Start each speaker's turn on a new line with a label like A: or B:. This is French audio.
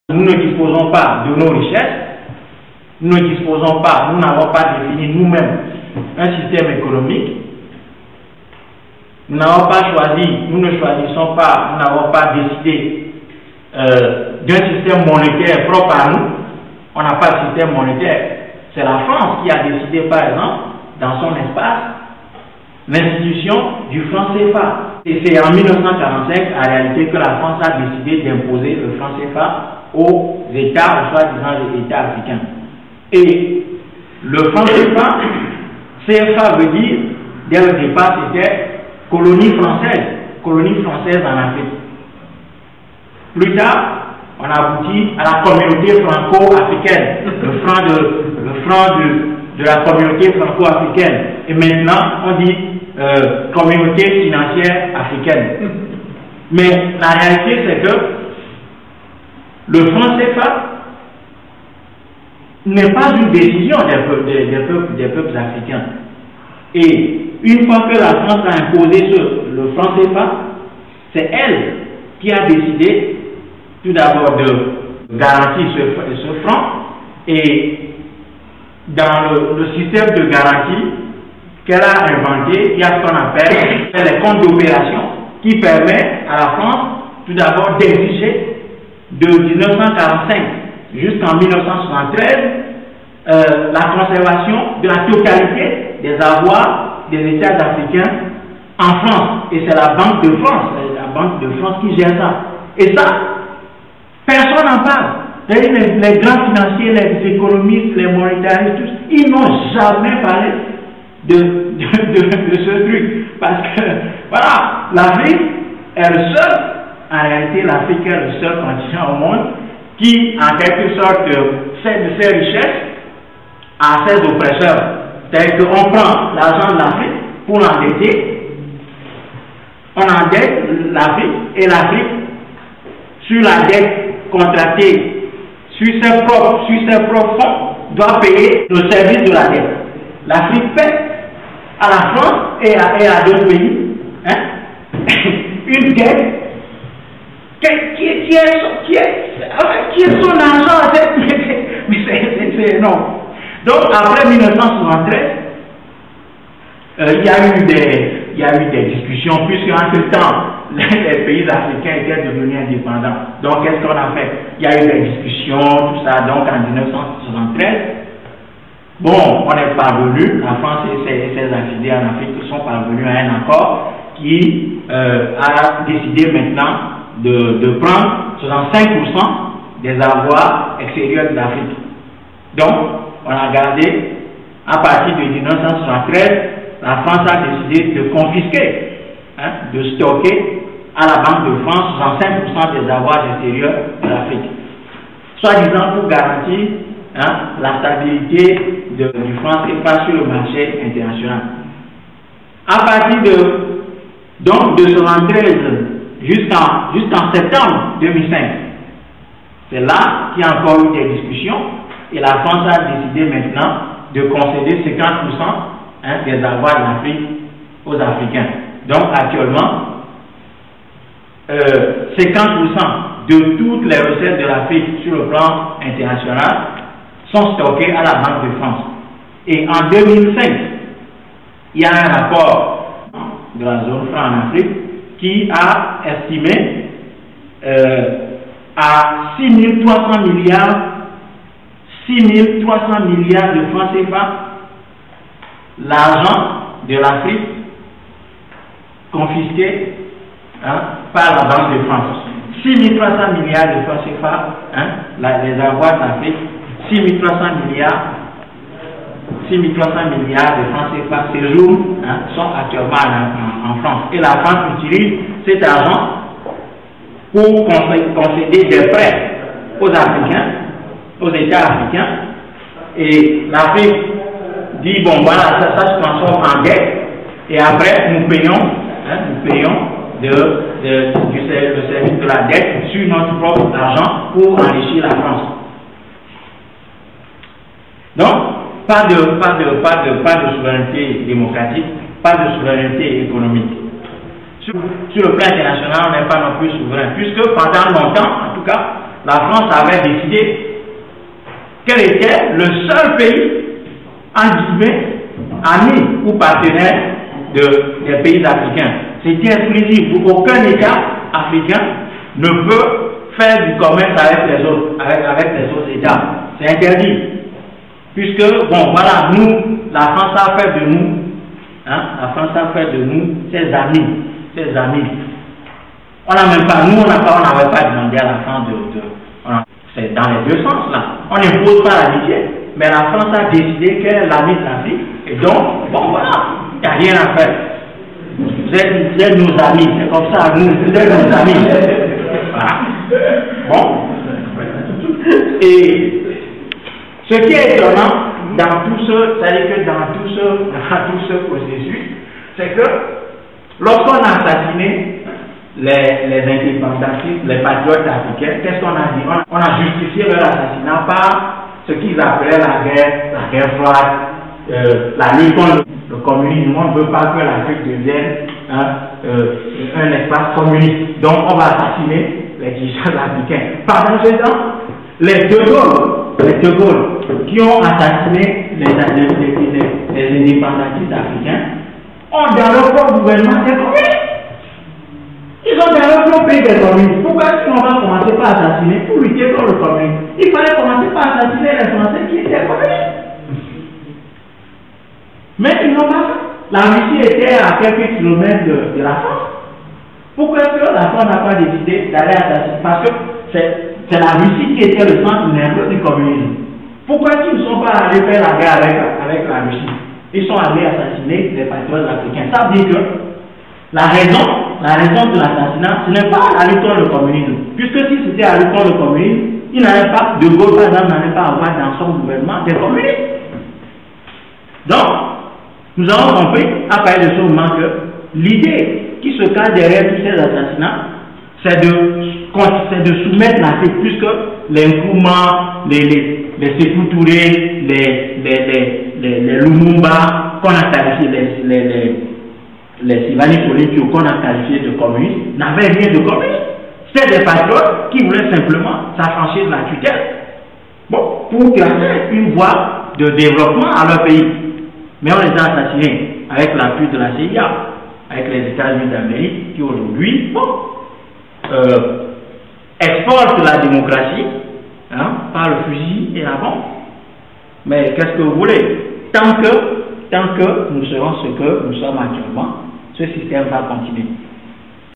A: Nous ne disposons pas de nos richesses, nous n'avons pas défini nous-mêmes un système économique, nous n'avons pas choisi, nous n'avons pas décidé d'un système monétaire propre à nous. On n'a pas de système monétaire. C'est la France qui a décidé, par exemple, dans son espace, l'institution du franc CFA. Et c'est en 1945, en réalité, que la France a décidé d'imposer le franc CFA aux États, ou soi-disant les États africains. Et le franc CFA veut dire, dès le départ, c'était colonie française en Afrique. Plus tard, on a abouti à la communauté franco-africaine, le franc de la communauté franco-africaine. Et maintenant, on dit communauté financière africaine. Mais la réalité, c'est que le franc CFA n'est pas une décision des peuples africains. Et une fois que la France a imposé le franc CFA, c'est elle qui a décidé tout d'abord de garantir ce franc, et dans le système de garantie qu'elle a inventé, il y a ce qu'on appelle les comptes d'opération qui permet à la France tout d'abord d'exiger de 1945 jusqu'en 1973 la conservation de la totalité des avoirs des États africains en France. Et c'est la Banque de France qui gère ça. Et ça, personne n'en parle. Les grands financiers, les économistes, les monétaristes, tous, ils n'ont jamais parlé de ce truc. Parce que, voilà, l'Afrique est le seul, en réalité, l'Afrique est le seul continent au monde qui, en quelque sorte, fait de ses richesses à ses oppresseurs. C'est-à-dire qu'on prend l'argent de l'Afrique pour l'endetter, on endette l'Afrique, et l'Afrique, sur la dette contractée, sur ses propres fonds, doit payer le service de la dette. L'Afrique paie à la France et à d'autres pays une dette qui est son argent. Mais c'est énorme. Donc après 1973, il y a eu des discussions, puisque entre-temps, les pays africains étaient devenus indépendants. Donc qu'est-ce qu'on a fait? Il y a eu des discussions, tout ça. Donc en 1973, bon, on est parvenu, la France et ses affiliés en Afrique sont parvenus à un accord qui a décidé maintenant de prendre 65% des avoirs extérieurs de l'Afrique. Donc, on a gardé, à partir de 1973, la France a décidé de confisquer, de stocker à la Banque de France 65% des avoirs extérieurs de l'Afrique. Soi-disant pour garantir la stabilité du franc CFA sur le marché international. À partir de 1973 jusqu'en septembre 2005, c'est là qu'il y a encore eu des discussions, et la France a décidé maintenant de concéder 50% des avoirs de l'Afrique aux Africains. Donc actuellement, 50% de toutes les recettes de l'Afrique sur le plan international sont stockées à la Banque de France. Et en 2005, il y a un rapport de la zone franc en Afrique qui a estimé à 6 300 milliards de francs CFA l'argent de l'Afrique confisqué par la Banque de France. 6 300 milliards de francs CFA, les avoirs d'Afrique, 6 300 milliards de francs CFA séjour sont actuellement en France. Et la France utilise cet argent pour concéder des prêts aux Africains, aux États africains. Et l'Afrique dit, bon voilà, ça se transforme en dette, et après nous payons le service de la dette sur notre propre argent pour enrichir la France. Donc, pas de souveraineté démocratique, pas de souveraineté économique. Sur le plan international, on n'est pas non plus souverain, puisque pendant longtemps, en tout cas, la France avait décidé qu'elle était le seul pays, en guillemets, ami ou partenaire des pays africains. C'était exclusif. Aucun État africain ne peut faire du commerce avec les autres États. C'est interdit. Puisque, bon, voilà, nous, la France a fait de nous, la France a fait de nous ses amis. On n'a même pas, nous, on n'avait pas demandé à la France c'est dans les deux sens, là. On n'impose pas l'amitié, mais la France a décidé qu'elle est l'ami de l'Afrique, et donc, bon, voilà, il n'y a rien à faire. Vous êtes nos amis, c'est comme ça, vous êtes nos amis. Voilà. Bon. Et ce qui est étonnant dans tout ce, c'est-à-dire que dans tout ce processus, c'est que lorsqu'on a assassiné les indépendantistes, les patriotes africains, qu'est-ce qu'on a dit? On a justifié leur assassinat par ce qu'ils appelaient la guerre froide, la lutte contre le communisme. On ne veut pas que l'Afrique devienne un espace communiste. Donc on va assassiner les dirigeants africains. Pendant ce temps, les De Gaulle qui ont assassiné les indépendantistes africains ont dans leur propre gouvernement des communistes. Ils ont dans leur propre pays des communistes. Pourquoi est-ce qu'on va commencer par assassiner pour lutter contre le communisme? Il fallait commencer par assassiner les Français qui étaient communistes. Mais ils n'ont pas fait. La Russie était à quelques kilomètres de la France. Pourquoi est-ce que la France n'a pas décidé d'aller assassiner? Parce que c'est la Russie qui était le centre nerveux du communisme. Pourquoi est-ce qu'ils ne sont pas allés faire la guerre avec la Russie? Ils sont allés assassiner les patriotes africains. Ça veut dire que la raison de l'assassinat, ce n'est pas la lutte contre le communisme. Puisque si c'était la lutte contre le communisme, il n'avait pas, De Gaulle par exemple, n'allait pas avoir dans son gouvernement des communistes. Donc, nous avons compris, à partir de ce moment, que l'idée qui se cache derrière tous ces assassinats, c'est de soumettre l'Afrique, puisque les Nkrumah, les Sékou Touré, les Lumumba, qu'on a qualifié, les Sylvanie Touré, qu'on a qualifié de communistes, n'avaient rien de communiste. C'était des patriotes qui voulaient simplement s'affranchir de la tutelle, bon, pour créer une voie de développement à leur pays. Mais on les a assassinés avec l'appui de la CIA, avec les États-Unis d'Amérique, qui aujourd'hui, exportent la démocratie par le fusil et la bombe. Mais qu'est-ce que vous voulez? Tant que nous serons ce que nous sommes actuellement, ce système va continuer.